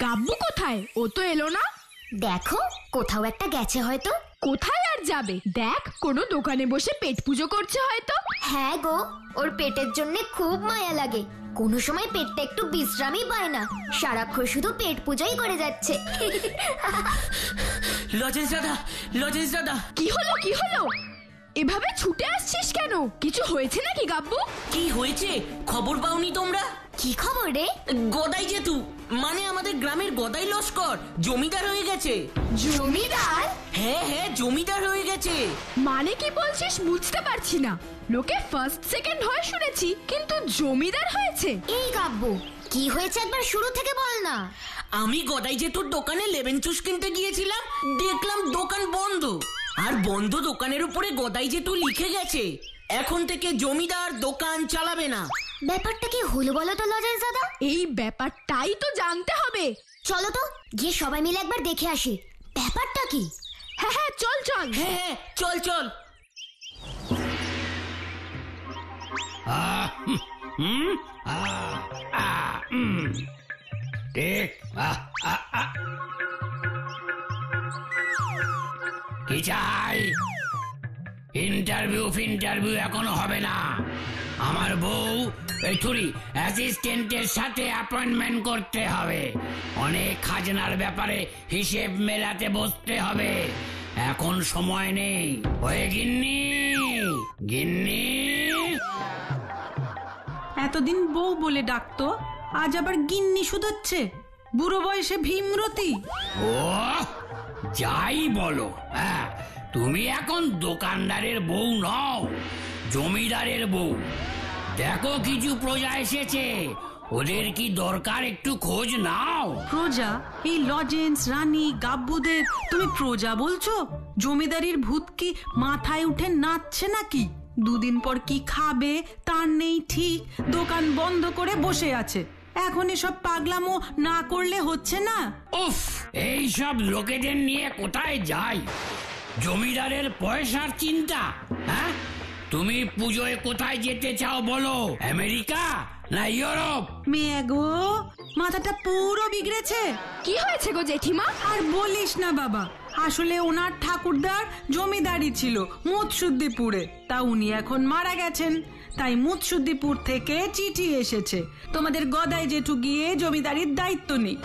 গাব্বু কোথায়? ও তো এলো না। দেখো, কোথাও একটা গেছে হয়তো। কোথায় আর যাবে? দেখ, কোনো দোকানে বসে পেট পুজো করছে হয়তো। হ্যাঁ গো, ওর পেটের জন্য খুব মায়া লাগে। কোনো সময় পেটটা একটু বিশ্রামই পায় না, সারাক্ষণ শুধু পেট পূজাই করে যাচ্ছে। লজেন্স দাদা, লজেন্স দাদা। কি হলো, কি হলো? এভাবে ছুটে আসছিস কেন? কিছু হয়েছে নাকি গাব্বু? কি হয়েছে খবর পাওনি তোমরা? কি খবর রে? গদাই জেঠু, মানে আমাদের গ্রামের গদাই লস্কর জমিদার হয়ে গেছে। জমিদার? হ্যাঁ হ্যাঁ, জমিদার হয়ে গেছে। মানে কি বলছিস বুঝতে পারছি না। লোকে ফার্স্ট সেকেন্ড হয় শুনেছি, কিন্তু জমিদার হয়েছে? এই গাব্বু, কি হয়েছে একবার শুরু থেকে বল না। আমি গদাই জেঠুর দোকানে লেমন জুস কিনতে গিয়েছিলাম, দেখলাম দোকান বন্ধ। আর বন্ধ দোকানের উপরে গদাই জেঠু লিখে গেছে এখন থেকে জমিদার দোকান চালাবে না। ব্যাপারটা কি হলো বলো তো লজেন্স দাদা? এই ব্যাপারটাই তো জানতে হবে। চলো তো গিয়ে সবাই মিলে একবার দেখে আসি ব্যাপারটা কি। হ্যাঁ হ্যাঁ, চল চল। হ্যাঁ চল চল। ঠিক। কি চাই? ইন্টারভিউ এখনো হবে না। আমার বউ থুরি অ্যাসিস্ট্যান্টের সাথে অ্যাপয়েন্টমেন্ট করতে হবে। অনেক খাজনার ব্যাপারে হিসেব মেলাতে বসতে হবে। এখন সময় নেই। হয়ে গিন্নি, গিন্নি। এতদিন বউ বলে ডাকতো, আজ আবার গিন্নি শুধোচ্ছে। বুড়ো বয়সে ভীমরতি। ও যাই বলো, হ্যাঁ, তুমি এখন দোকানদারের বউ নও, জমিদারের বউ। দেখো কিছু প্রজা এসেছে, ওদের কি দরকার একটু খোঁজ নাও। প্রজা? এই লজেন্স, রানী, গাব্বুদের তুমি প্রজা বলছো? জমিদারির ভূত কি মাথায় উঠে নাচছে নাকি? দুদিন পর কি খাবে তার নেই ঠিক, দোকান বন্ধ করে বসে আছে। এখন এসব পাগলামো না করলে হচ্ছে না। উফ, এই সব লোকেদের নিয়ে কোথায় যাই? জমিদারের পয়সার চিন্তা? হ্যাঁ, তুমি পুজোয় কোথায় যেতে চাও বলো? আমেরিকা না ইউরোপ? মেয়ে গো, মাথাটা পুরো বিগড়েছে। কি হয়েছে গো জেঠিমা? আর বলিস না বাবা, আসলে ওনার ঠাকুরদার জমিদারি ছিল মুৎসুদ্দিপুরে, তা উনি এখন মারা গেছেন। তাই মুৎসুদ্দিপুর থেকে চিঠি এসেছে, তোমাদের গদাই জেঠু গিয়ে জমিদারির দায়িত্ব নেই।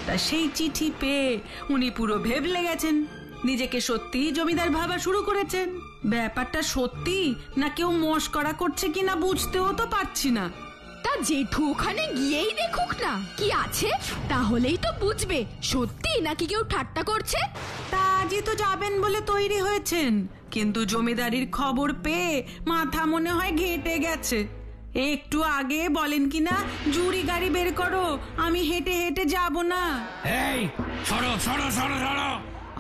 তা সেই চিঠি পেয়ে উনি পুরো ভেবলে গেছেন, নিজেকে সত্যি জমিদার ভাবা শুরু করেছেন। ব্যাপারটা সত্যি না কেউ মস্করা করছে কিনা বুঝতেও তো পারছি না। তা জেঠু ওখানে গিয়েই দেখুক না কি আছে, তাহলেই তো বুঝবে সত্যি নাকি কেউ ঠাট্টা করছে। তা আজই তো যাবেন বলে তৈরি হয়েছেন, কিন্তু জমিদারির খবর পেয়ে মাথা মনে হয় ঘেটে গেছে। একটু আগে বলেন কিনা জুড়ি গাড়ি বের করো, আমি হেঁটে হেঁটে যাব না। এই সরো সরো সরো সরো,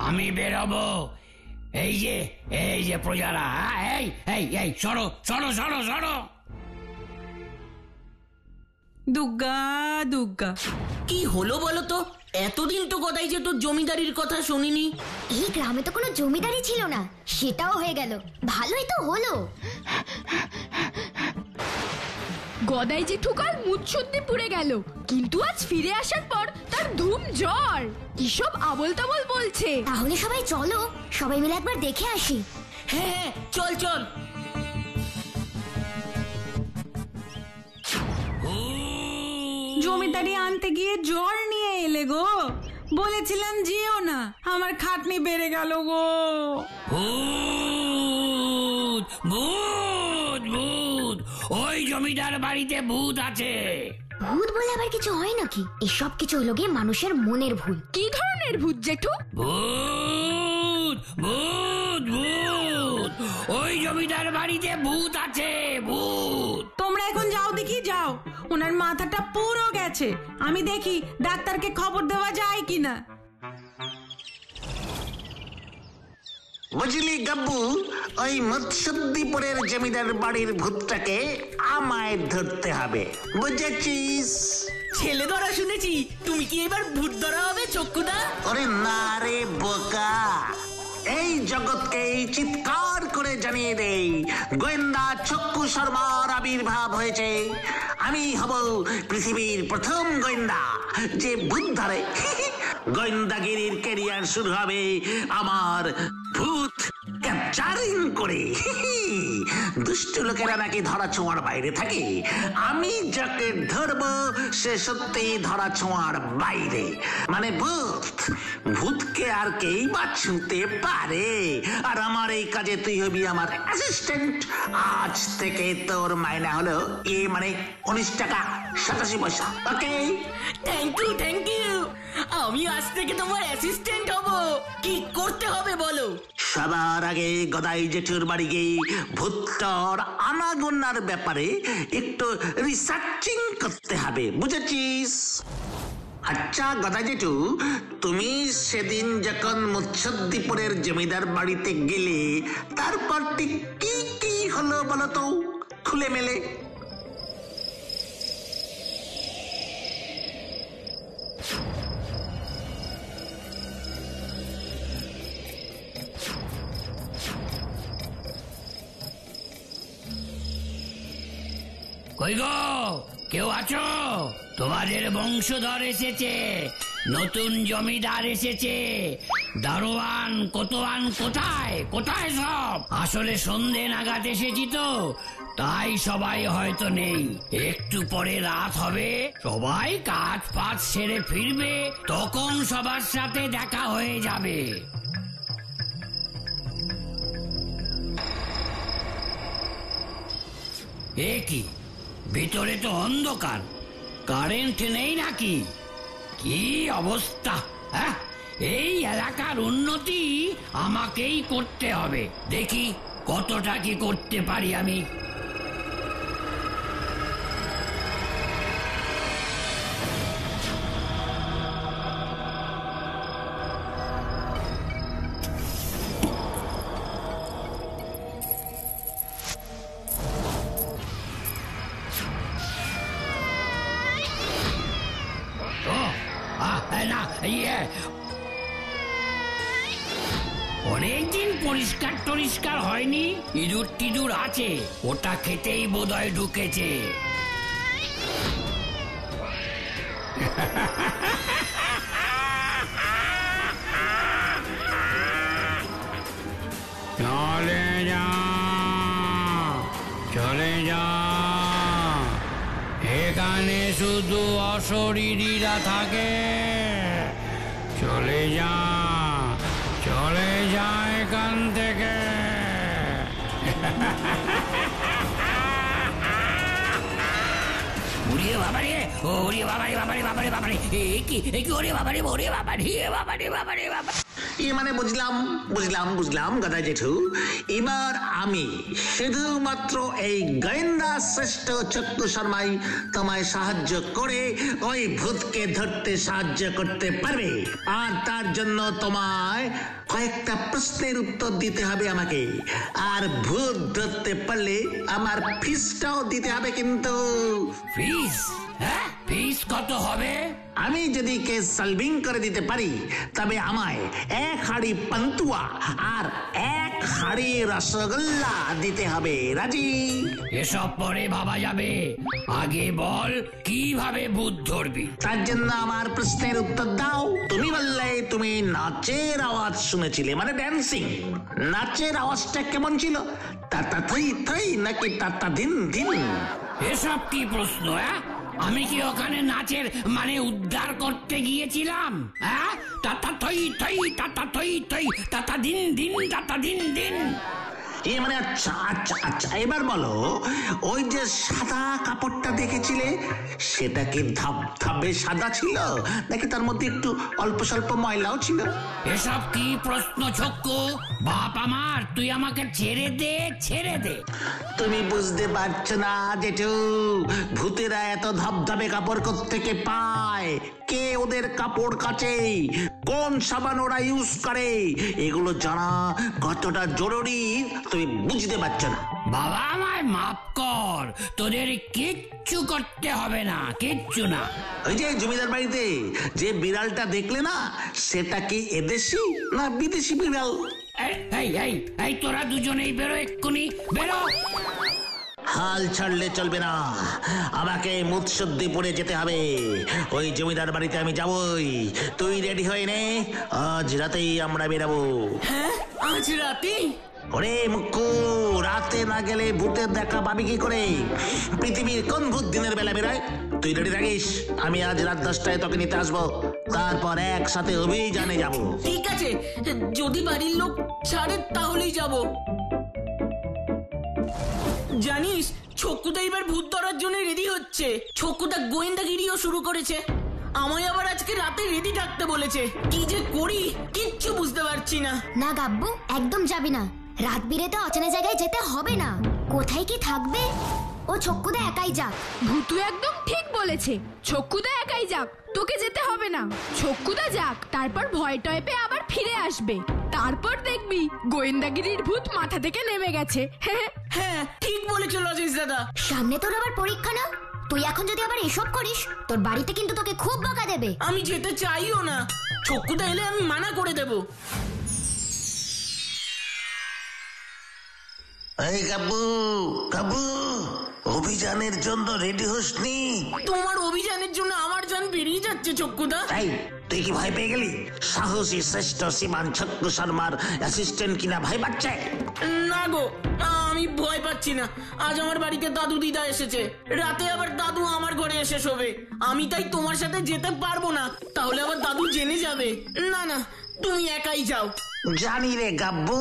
আমি বেরোবো। এই যে প্রজারা, এই এই এই সরো সরো সরো সরো। দুগ্গা দুগ্গা। কি হলো বলো তো? এতদিন তো গদাই জেঠু জমিদারির কথা শুনিনি। এই গ্রামে তো কোনো জমিদারি ছিল না, সেটাও হয়ে গেল। ভালোই তো হলো। গদাই জেঠু কাল মুৎসুদ্দিপুরে গেল, কিন্তু আজ ফিরে আসার পর তার ধুম জ্বর। কি সব আবল তাবল বলছে। তাহলে সবাই চলো, সবাই মিলে একবার দেখে আসি। হ্যাঁ হ্যাঁ, চল চল। জমিদারি আনতে গিয়ে জ্বর নিয়ে এলে গো। বলেছিলাম যেও না, আমার খাটনি বেড়ে গেল গো। ভূত ভূত ভূত, ওই জমিদার বাড়িতে ভূত আছে। ভূত বলে আবার কিছু হয় নাকি? এসব কিছু হলো গিয়ে মানুষের মনের ভুল। কি ধরনের ভূত জেঠু? ভূত ভূত ভূত, ওই জমিদার বাড়িতে ভূত আছে, ভূত। তোমরা এখন যাও, দেখি যাও, ওনার মাথাটা পুরো গেছে। আমি দেখি ডাক্তারকে খবর দেওয়া যায় কিনা। বুঝলি গাব্বু, ওই মুৎসুদ্দিপুরের জমিদার বাড়ির ভূতটাকে আমায় ধরতে হবে, বুঝেছিস? ছেলে ধরা শুনেছি, তুমি কি এবার ভূত ধরা হবে চক্ষুদা? ওরে না রে বোকা, এই জগৎকে চিৎকার করে জানিয়ে দেই, গোয়েন্দা চক্ষু শর্মার আবির্ভাব হয়েছে। আমি হব পৃথিবীর প্রথম গোয়েন্দা যে ভূত ধরে। গোয়েন্দাগিরির ক্যারিয়ার শুরু হবে আমার ভূত ক্যাপচারিং করে। দুষ্ট লোকেরা নাকি ধরা ছোঁয়ার বাইরে থাকে, আমি যাকে ধরবো সে সত্যি ধরা ছোঁয়ার বাইরে, মানে ভূত। ভূতকে আর কেই বা ছুঁতে পারে? আর আমার এই কাজে তুই হবি আমার অ্যাসিস্ট্যান্ট। আজ থেকে তোর মাইনা হলো মানে 19 টাকা 87 পয়সা। ওকে? Thank you. আমি আজ থেকে তোমার অ্যাসিস্ট্যান্ট হব। কি করতে হবে বলো? সবার আগে গদাই জেঠুর বাড়ি গিয়ে ভূতটার আনাগোনার ব্যাপারে একটু রিসার্চিং করতে হবে, বুঝেছিস? আচ্ছা গদাই জেঠু, তুমি সেদিন যখন মুচ্ছদ্দিপুরের জমিদার বাড়িতে গেলে তারপর ঠিক কি কি হলো বলো তো, খুলে মেলে। কই গো, কেউ আছো? তোমাদের বংশধর এসেছে, নতুন জমিদার এসেছে, দারোয়ান কোতোয়ান কোথায় কোথায় সব? আসলে সন্ধে নাগাদ এসেছি তো, তাই সবাই হয়তো নেই। একটু পরে রাত হবে, সবাই কাজ পাজ সেরে ফিরবে, তখন সবার সাথে দেখা হয়ে যাবে। এ কি, ভিতরে তো অন্ধকার, কারেন্ট নেই নাকি? কি অবস্থা! হ্যাঁ, এই এলাকার উন্নতি আমাকেই করতে হবে। দেখি কতটা কি করতে পারি আমি। অনেকদিন পরিষ্কার টরিষ্কার হয়নি, ইঁদুর টিদুর আছে, ওটা খেতেই বোধহয় ঢুকেছে। চলে যা, চলে যা, এখানে শুধু অশরীরীরা থাকে। চলে যা, চলে যা এখান থেকে। ওরে বাবারে, ওরে বাবারে, বাবারে বাবারে বাবারে, কি ওরে বাবারে, ওরে বাবারে, বাবারে বাবারে বাবা। মানে বুঝলাম গদাই জেঠু। এবার আমি শুধুমাত্র এই গোয়েন্দা শ্রেষ্ঠ চক্র শর্মাই তোমায় সাহায্য করে ওই ভূতকে ধরতে সাহায্য করতে পারবে। আর তার জন্য তোমায় কয়েকটা প্রশ্নের উত্তর দিতে হবে আমাকে। আর ভূত ধরতে পারলে আমার ফিসটাও দিতে হবে কিন্তু। ফিস? হ্যাঁ, ফিস কত হবে? আমি যদি কেস সলভিং করে দিতে পারি তবে আমায় 1 হাঁড়ি পান্তুয়া আর 1 হাঁড়ি রসগোল্লা দিতে হবে। রাজি? এসব পরে ভাবা যাবে, আগে বল কিভাবে ভূত ধরবি। তার জন্য আমার প্রশ্নের উত্তর দাও। তুমি বললে তুমি নাচের আওয়াজ শুনেছিলে, মানে ড্যান্সিং। নাচের আওয়াজটা কেমন ছিল? তাতা থই থই নাকি তাতা দিন দিন? এসব কি প্রশ্ন? আমি কি ওখানে নাচের মানে উদ্ধার করতে গিয়েছিলাম? হ্যাঁ, তাতা থই থই, তাতা থই থই, তাতা দিন দিন, তাতা দিন দিন। মানে আচ্ছা আচ্ছা আচ্ছা, এবার বলো, ওই যে সাদা কাপড়টা দেখেছিলে সেটা কি ধবধবে সাদা ছিল নাকি তার মধ্যে একটু অল্প স্বল্প ময়লাও ছিল? এসব কি প্রশ্ন ছক্কু? বাপ আমার, তুই আমাকে ছেড়ে দে, ছেড়ে দে। তুমি বুঝতে পারছো না জেঠু, ভূতেরা এত ধবধবে কাপড় কোত্থেকে পায়? কে ওদের কাপড় কাচে? কোন সাবান ওরা ইউজ করে? এগুলো জানা কতটা জরুরি তুমি বুঝতে পারছো না। বাবা আমায় মাফ কর, তোদের কিচ্ছু করতে হবে না, কিচ্ছু না। ওই যে জমিদার বাড়িতে যে বিড়ালটা দেখলে না, সেটা কি এদেশি না বিদেশি বিড়াল? এই তোরা দুজনেই বেরো, এক্ষুনি বেরো। হাল ছাড়লে চলবে না, আমাকে মুৎসুদ্দিপুরে যেতে হবে। ওই জমিদার বাড়িতে আমি যাবই, তুই রেডি হয়ে নে, আজ রাতেই আমরা বেরাবো। হ্যাঁ, আজ রাতে? ওরে মুক্কু, রাতে না গেলে ভূতের দেখা পাবি কি করে? পৃথিবীর কোন ভূত দিনের বেলা বেরোয়? তুই রেডি থাকিস, আমি আজ রাত 10টায় তোকে নিতে আসবো, তারপর একসাথে অভিযানে যাব। ঠিক আছে, যদি বাড়ির লোক ছাড়ে তাহলেই যাব। জানিস, ছক্কুদা এবার ভূত ধরার জন্য রেডি হচ্ছে। ছক্কুদা গোয়েন্দাগিরিও শুরু করেছে। আমায় আবার আজকে রাতে রেডি থাকতে বলেছে। কি যে করি কিচ্ছু বুঝতে পারছি না। না গাব্বু, একদম যাবি না। রাত বিরেতে অচেনা জায়গায় যেতে হবে না। কোথায় কি থাকবে? ও ছক্কুদা একাই যাক। ভুতু একদম ঠিক বলেছে, ছক্কুদা একাই যাক, তোকে যেতে হবে না। ছক্কুদা যাক, তারপর ভয় টয় পেয়ে আবার ফিরে আসবে। তারপর দেখবি গোয়েন্দাগিরির ভূত মাথা থেকে নেমে গেছে। হ্যাঁ, ঠিক বলেছো লজেশ দাদা। সামনে তোর আবার পরীক্ষা না? তুই এখন যদি আবার এসব করিস, তোর বাড়িতে কিন্তু তোকে খুব বকা দেবে। আমি যেতে চাইও না, ছক্কুদা এলে আমি মানা করে দেব। এই কাবু কাবু, অভিযানের জন্য রেডি হসনি? তোমার অভিযানের জন্য আমার জান বেরিয়ে যাচ্ছে ছক্কুদা। তাই তুই কি ভয় পেয়ে গেলি? সাহসী শ্রেষ্ঠ শ্রীমান ছক্কু শর্মার অ্যাসিস্ট্যান্ট কিনা ভয় পাচ্ছে? না গো, আমি ভয় পাচ্ছি না। আজ আমার বাড়িতে দাদু দিদা এসেছে, রাতে আবার দাদু আমার ঘরে এসে শোবে। আমি তাই তোমার সাথে যেতে পারবো না, তাহলে আবার দাদু জেনে যাবে। না না, তুমি একাই যাও। জানি রে গাব্বু,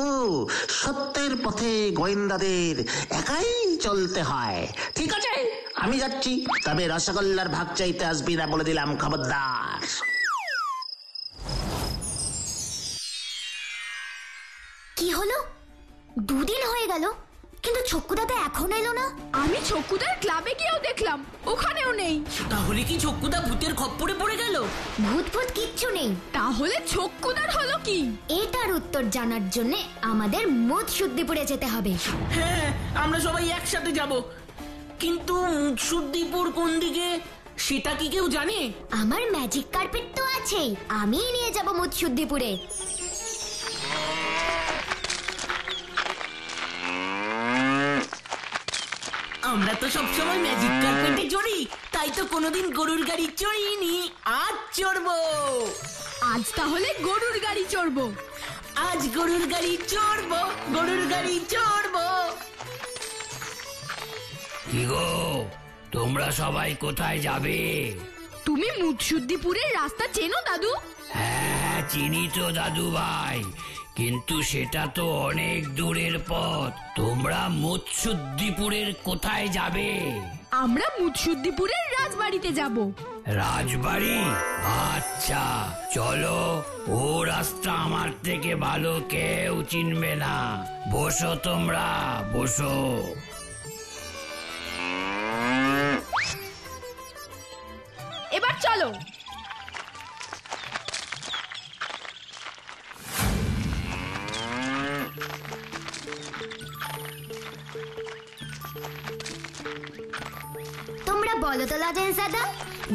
সত্যের পথে গোয়েন্দাদের একাই চলতে হয়। ঠিক আছে, আমি যাচ্ছি, তবে রসগোল্লার ভাগ চাইতে আসবি না বলে দিলাম, খবরদার। কি হলো? 2 দিন হয়ে গেল, কিন্তু ছক্কুদা তো এখন এলো না। আমি ছক্কুদার ক্লাবে গিয়েও দেখলাম, ওখানেও নেই। তাহলে কি ছক্কুদা ভূতের খপ্পরে পড়ে গেল? ভূত ভূত কিচ্ছু নেই। তাহলে ছক্কুদার হলো কি? এটার উত্তর জানার জন্য আমাদের মুৎসুদ্দিপুরে যেতে হবে। হ্যাঁ, আমরা সবাই একসাথে যাব। কিন্তু মুৎসুদ্দিপুর কোন দিকে সেটা কি কেউ জানে? আমার ম্যাজিক কার্পেট তো আছেই, আমিই নিয়ে যাব মুৎসুদ্দিপুরে। আমরা তো সবসময় ম্যাজিক কার্পেটে চড়ি, তাই তো কোনোদিন গরুর গাড়ি চড়িনি। আজ চড়বো। আজ তাহলে গরুর গাড়ি চড়বো। আজ গরুর গাড়ি চড়বো, গরুর গাড়ি চড়বো। কি গো, তোমরা সবাই কোথায় যাবে? তুমি মুৎসুদ্দিপুরের রাস্তা চেনো দাদু? হ্যাঁ, চিনি তো দাদু ভাই, কিন্তু সেটা তো অনেক দূরের পথ। তোমরা মুৎসুদ্দিপুরের কোথায় যাবে? আমরা মুৎসুদ্দিপুরের রাজবাড়িতে যাব। রাজবাড়ি? আচ্ছা, চলো। ও রাস্তা আমার থেকে ভালো কেউ চিনবে না। বসো তোমরা, বসো। এবার চলো। তোমরা বলো তো লজেন্স দাদা,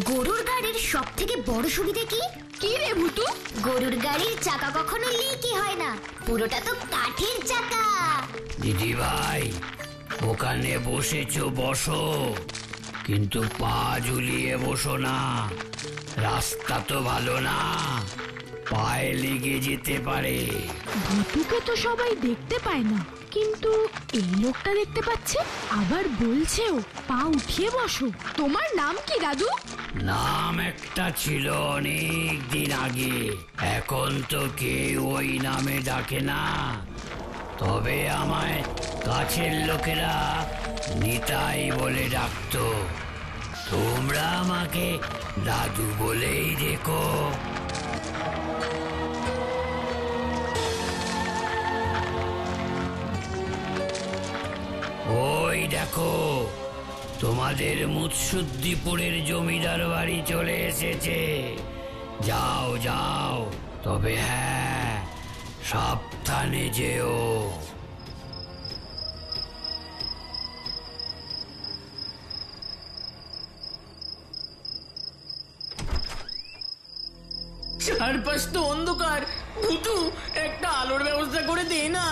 গরুর গাড়ির সব থেকে বড় সুবিধে কি? কি রে ভুতু? গরুর গাড়ির চাকা কখনো লিকই হয় না, পুরোটা তো কাঠের চাকা। দিদি ভাই, ওখানে বসেছো বসো, কিন্তু পা ঝুলিয়ে বসো না। রাস্তা তো ভালো না, পায়ে লেগে যেতে পারে। ভুতুকে তো সবাই দেখতে পায় না, কিন্তু এই লোকটা দেখতে পাচ্ছে, আবার বলছেও পা উঠিয়ে বসো। তোমার নাম কি দাদু? নাম একটা ছিল অনেক দিন আগে, এখন তো কেউ ওই নামে ডাকে না। তবে আমায় কাছের লোকেরা নিতাই বলে ডাকতো। তোমরা আমাকে দাদু বলেই দেখো। ওই দেখো, তোমাদের মুৎসুদ্দিপুরের জমিদার বাড়ি চলে এসেছে। যাও যাও, তবে হ্যাঁ, সাবধানে যেও। চারপাশ তো অন্ধকার। ভুতু, একটা আলোর ব্যবস্থা করে দে না।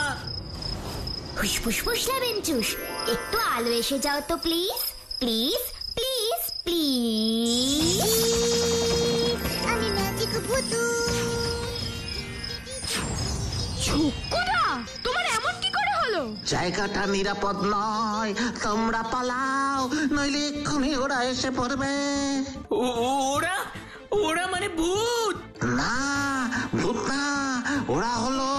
হুসফুসফুস লেবেনচুস, একটু আলো এসে যাও তো প্লিজ, প্লিজ প্লিজ প্লিজ। আমি ম্যাজিক ভূতু। ছক্কুদা, তোমার এমন কি করে হলো? জায়গাটা নিরাপদ নয়, তোমরা পালাও, নইলে এক্ষুনি ওরা এসে পড়বে। ওরা ওরা মানে ভূত? না, ভূত না, ওরা হলো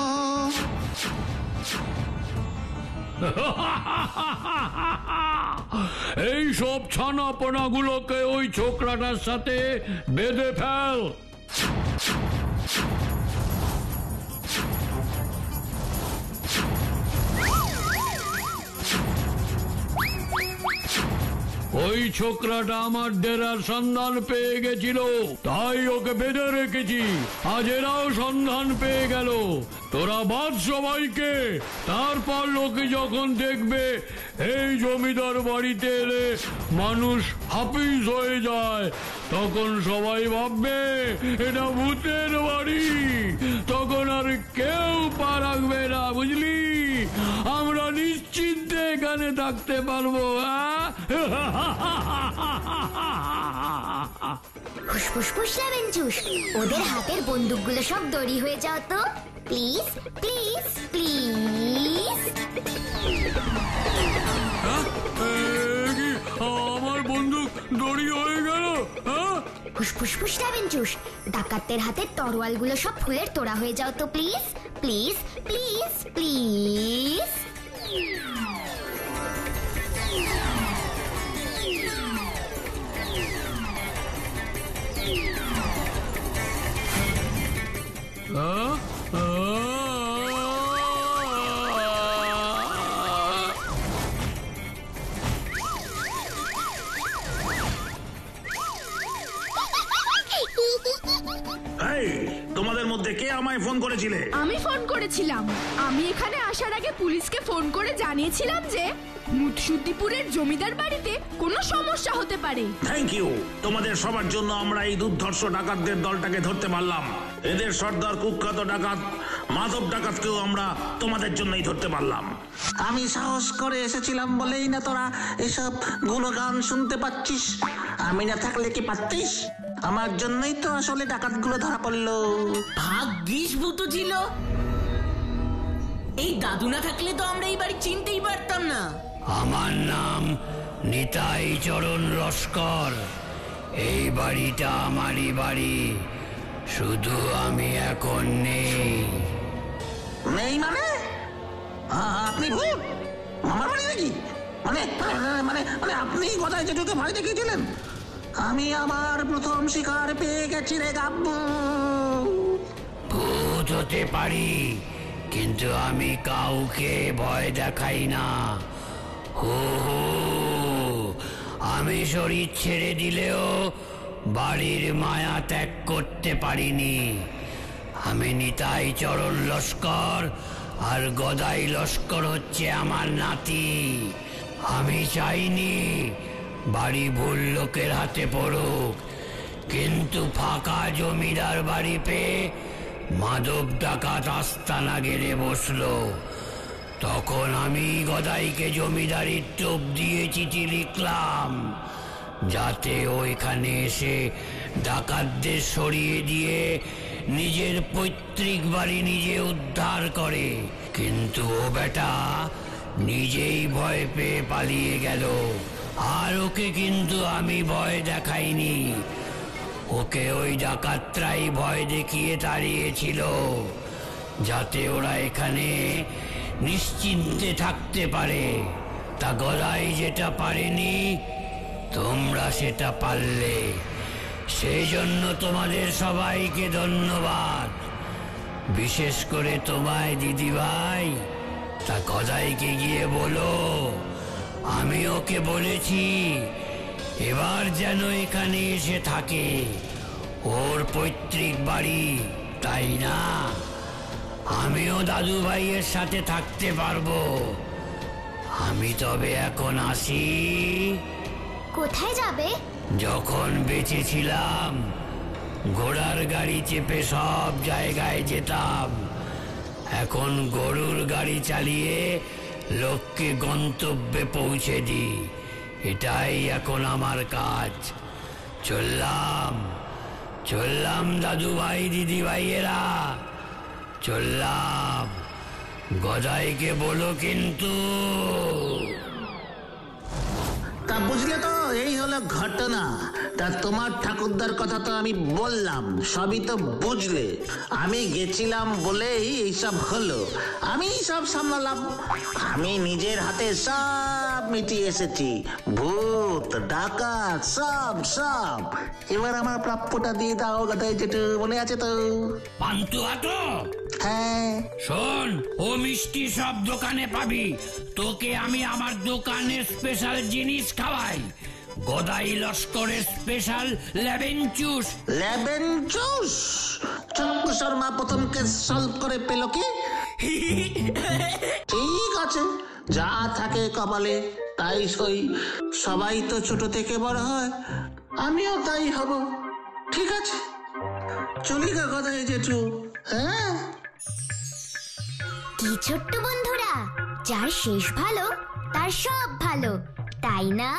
এই সব ছানাপোনাগুলোকে ওই ছোকরাটার সাথে বেঁধে ফেল। ওই ছোকরাটা আমার ডেরার সন্ধান পেয়ে গেছিল, তাই ওকে বেঁধে রেখেছি। আজ এরাও সন্ধান পেয়ে গেল। তোরা বাদ সবাইকে। তারপর লোকে যখন দেখবে এই জমিদার বাড়িতে এলে মানুষ হাফিজ হয়ে যায়, তখন সবাই ভাববে এটা ভূতের বাড়ি। তখন আর কেউ পা রাখবে না, বুঝলি? আমরা নিশ্চিন্তে এখানে থাকতে পারবো। হুসফুসফুস লেবেনচুস, ওদের হাতের বন্দুকগুলো সব দড়ি হয়ে যাও তো প্লিজ প্লিজ প্লিজ। আমার বন্দুক দড়ি হয়ে গেল? হুসফুসফুস লেবেনচুস, ডাকাতদের হাতের তরোয়ালগুলো সব ফুলের তোড়া হয়ে যাও তো প্লিজ প্লিজ প্লিজ প্লিজ। তোমাদের মধ্যে কে আমায় ফোন করেছিলে? আমি ফোন করেছিলাম। আমি এখানে আসার আগে পুলিশকে ফোন করে জানিয়েছিলাম যে মুৎসুদ্দিপুরের জমিদার বাড়িতে কোনো সমস্যা হতে পারে। Thank you. তোমাদের সবার জন্য আমরা এই দুর্ধর্ষ ডাকাতদের দলটাকে ধরতে পারলাম। এদের সর্দার কুখ্যাত ডাকাত মাধব ডাকাতকেও আমরা তোমাদের জন্যই ধরতে পারলাম। আমি সাহস করে এসেছিলাম বলেই না তোরা এসব গুণগান শুনতে পাচ্ছিস। আমি না থাকলে কি পারতিস? আমার জন্যই তো আসলে ডাকাতগুলো ধরা পড়লো। ভাগ্যিস ভূত ছিল। এই দাদু না থাকলে তো আমরা এই বাড়ি চিনতেই পারতাম না। আমার নাম নিতাই চরণ লস্কর। এই বাড়িটা আমারই বাড়ি, শুধু আমি এখন নেই। নেই মানে? আপনি ভূত? আমার বাড়ি নাকি? মানে মানে মানে আপনি কোথায় যেটুকু বাড়িতে গিয়েছিলেন? আমি আমার প্রথম শিকার পেয়ে গেছি রে গাব্বু। ভূত হতে পারি, কিন্তু আমি কাউকে ভয় দেখাই না। হো হো, আমি শরীর ছেড়ে দিলেও বাড়ির মায়া ত্যাগ করতে পারিনি। আমি নিতাই চরণ লস্কর, আর গদাই লস্কর হচ্ছে আমার নাতি। আমি চাইনি বাড়ি ভুল লোকের হাতে পড়ুক, কিন্তু ফাঁকা জমিদার বাড়ি পেয়ে মাধব ডাকাত আস্তানা গেড়ে বসলো। তখন আমি গদাইকে জমিদারির টোপ দিয়ে চিঠি লিখলাম, যাতে ওইখানে এসে ডাকাতদের সরিয়ে দিয়ে নিজের পৈতৃক বাড়ি নিজে উদ্ধার করে। কিন্তু ও বেটা নিজেই ভয় পেয়ে পালিয়ে গেল। আর ওকে কিন্তু আমি ভয় দেখাইনি, ওকে ওই ডাকাতরাই ভয় দেখিয়ে তাড়িয়েছিল, যাতে ওরা এখানে নিশ্চিন্তে থাকতে পারে। তা গদাই যেটা পারেনি, তোমরা সেটা পারলে। সেই জন্য তোমাদের সবাইকে ধন্যবাদ, বিশেষ করে তোমায় দিদিভাই। তা গদাইকে গিয়ে বলো আমি ওকে বলেছি এবার যেন এখানে এসে থাকে। ওর পৈতৃক বাড়ি, তাই না? আমিও দাদু ভাইয়ের সাথে থাকতে পারবো। আমি তবে এখন আসি। কোথায় যাবে? যখন বেঁচে ছিলাম ঘোড়ার গাড়ি চেপে সব জায়গায় যেতাম। এখন গরুর গাড়ি চালিয়ে লোককে গন্তব্যে পৌঁছে দিই, এটাই এখন আমার কাজ। চললাম চললাম দাদু ভাই দিদি ভাইয়েরা, চললাম। গদাইকে বলো কিন্তু। তা বুঝলে তো, এই হলো ঘটনা। তা তোমার ঠাকুরদার কথা তো আমি বললাম, সবই তো বুঝলে। আমি গেছিলাম বলেই এইসব হলো, আমি সব সামলালাম। আমি নিজের হাতে সব মিটিয়ে এসেছি, ভূত ডাকাত সব সব। এবার আমার প্রাপ্যটা দিয়ে দাও গদাই জেঠু, মনে আছে তো? পান্তুয়া তো? হ্যাঁ। শোন, ও মিষ্টি সব দোকানে পাবি। তোকে আমি আমার দোকানের স্পেশাল জিনিস খাওয়াই। গদাই লস্করের স্পেশাল লেবেন জুস। লেবেন জুস? চক্কু শর্মা প্রথম কেস সলভ করে পেল কি? ঠিক আছে, যা থাকে কপালে তাই সই। সবাই তো ছোট থেকে বড় হয়, আমিও তাই হব। ঠিক আছে, চলি গা গদাই জেঠু। হ্যাঁ। কি ছোট্ট বন্ধুরা, যার শেষ ভালো তার সব ভালো, তাই না?